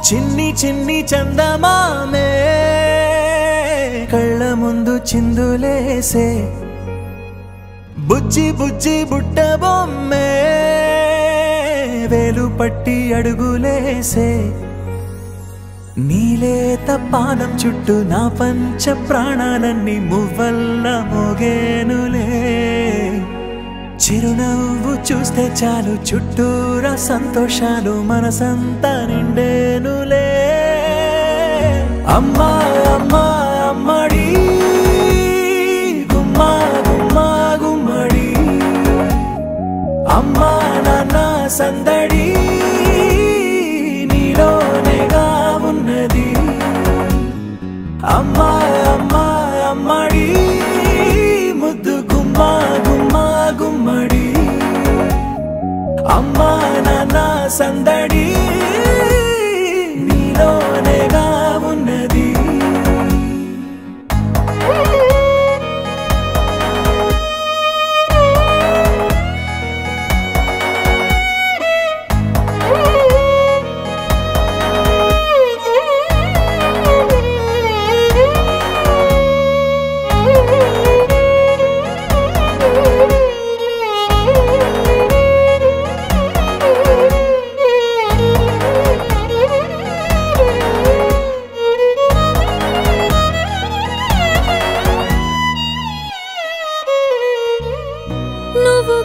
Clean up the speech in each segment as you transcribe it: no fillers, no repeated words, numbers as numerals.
చిన్ని చిన్ని చందమామే కళ్ళ ముందు చిందులేసే బుజ్జి బుజ్జి బుట్ట బొమ్మే వేలు పట్టి అడుగులేసే నీలేత పానం చుట్టూ నా పంచ ప్రాణాలన్నీ మువ్వల్ల మోగేనులే చిరునవ్వు చూస్తే చాలు చుట్టూరా సంతోషాలు మనసంతా నిండేనులే అమ్మా అమ్మా అమ్మడి గుమ్మా గుమ్మా గుమ్మడి అమ్మా నాన్న సందడి నీలోనేగా ఉన్నది అమ్మా అమ్మా అమ్మడి ముద్దు గుమ్మా గుమ్మా గుమ్మడి అమ్మా నాన్న సందడి నీలోనేగా ఉన్నది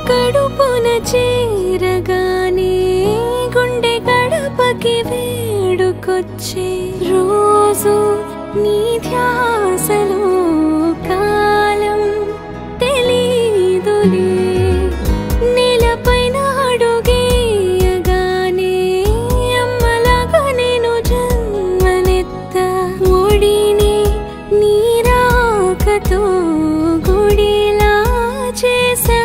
కడుపున చేరగానే గుండె గడపకి వేడుకొచ్చే రోజు నీ ధ్యాసలో కాలం తెలీదులే నేలపైన అడుగేయగానే అమ్మలాగా నేను జన్మనెత్త ఒడిని నీ రాకతో గుడిలా చేసా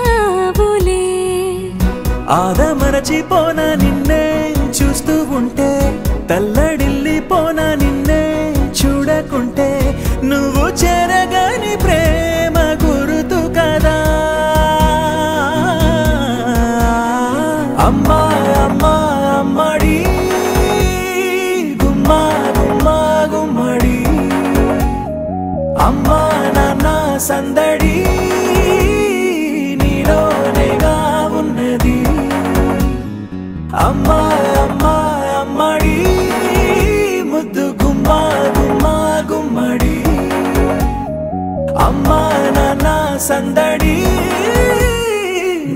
ఆదమరచిపోనా నిన్నే చూస్తూ ఉంటే తల్లడిల్లిపోనా నిన్నే చూడకుంటే నువ్వు చెరగని ప్రేమ గురుతు కదా అమ్మా అమ్మా అమ్మడి గుమ్మా గుమ్మా గుమ్మడి అమ్మా నాన్న సందడి నీలోనేగా ఉన్నది అమ్మా అమ్మా అమ్మడి ముద్దు గుమ్మా గుమ్మా గుమ్మడి అమ్మా నాన్న సందడి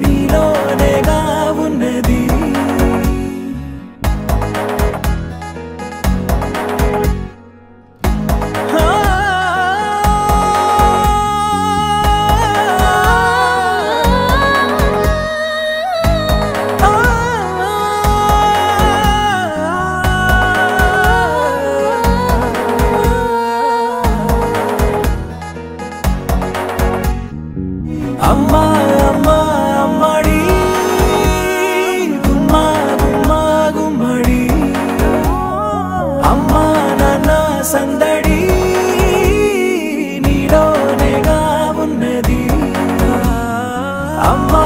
నీలోనేగా ఉన్నది అమ్మా అమ్మా అమ్మడి గుమ్మా గుమ్మా గుమ్మడి అమ్మా నాన్న సందడి నీలోనేగా ఉన్నది అమ్మా